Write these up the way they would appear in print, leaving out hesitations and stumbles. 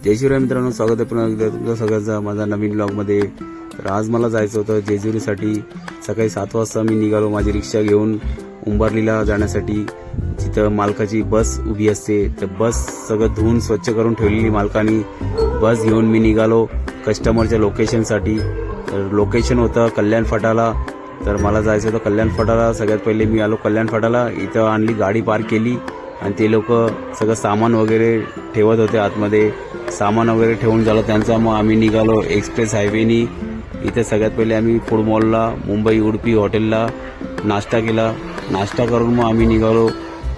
जय शिवराय मित्रांनो, स्वागत आहे पुन्हा एकदा तुमचं सगळ्यांचं माझा नवीन ब्लॉगमध्ये। तर आज मला जायचं होतं जेजुरीसाठी। सकाळी 7 वाजता मी निघालो माझी रिक्षा घेऊन उंबरलीला जाण्यासाठी। जिथं मालकाची बस उभी असते तर बस सगळं धुवून स्वच्छ करून ठेवलेली मालकानी। बस घेऊन मी निघालो कस्टमरच्या लोकेशनसाठी। तर लोकेशन होतं कल्याण फाटाला। तर मला जायचं होतं कल्याण फाटाला। सगळ्यात पहिले मी आलो कल्याण फाटाला, इथं आणली गाडी पार्क केली आणि ते लोक सगळं सामान वगैरे ठेवत होते आतमध्ये। सामान वगैरे ठेवून झालं त्यांचा, मग आम्ही निघालो एक्सप्रेस हायवेनी। इथे सगळ्यात पहिले आम्ही फूड मॉलला मुंबई उडुपी हॉटेलला नाश्ता केला। नाश्ता करून मग आम्ही निघालो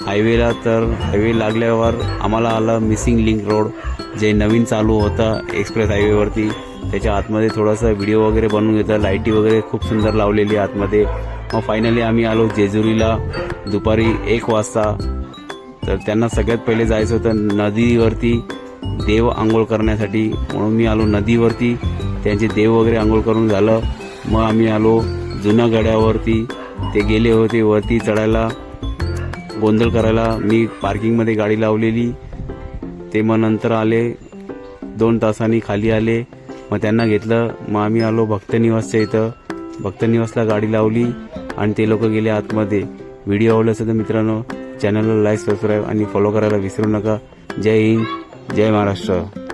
हायवेला। तर हायवे लागल्यावर आम्हाला आलं मिसिंग लिंक रोड, जे नवीन चालू होतं एक्सप्रेस हायवेवरती। त्याच्या आतमध्ये थोडासा व्हिडिओ वगैरे बनवून घेतला, लाईटी वगैरे खूप सुंदर लावलेली आतमध्ये। मग फायनली आम्ही आलो जेजुरीला दुपारी 1 वाजता। तर त्यांना सगळ्यात पहिले जायचं होतं नदीवरती देव आंघोळ करण्यासाठी, म्हणून मी आलो नदीवरती। त्यांचे देव वगैरे आंघोळ करून झालं, मग आम्ही आलो जुन्या गड्यावरती। ते गेले होते वरती चढायला, गोंधळ करायला। मी पार्किंगमध्ये गाडी लावलेली, ते मग नंतर आले 2 तासांनी खाली आले। मग त्यांना घेतलं, मग आम्ही आलो भक्तनिवासच्या इथं। भक्तनिवासला गाडी लावली आणि ते लोक गेले आतमध्ये। व्हिडिओ आवडला असेल तर मित्रांनो चॅनलला लाईक, सबस्क्राईब आणि फॉलो करायला विसरू नका। जय हिंद, जय महाराष्ट्र।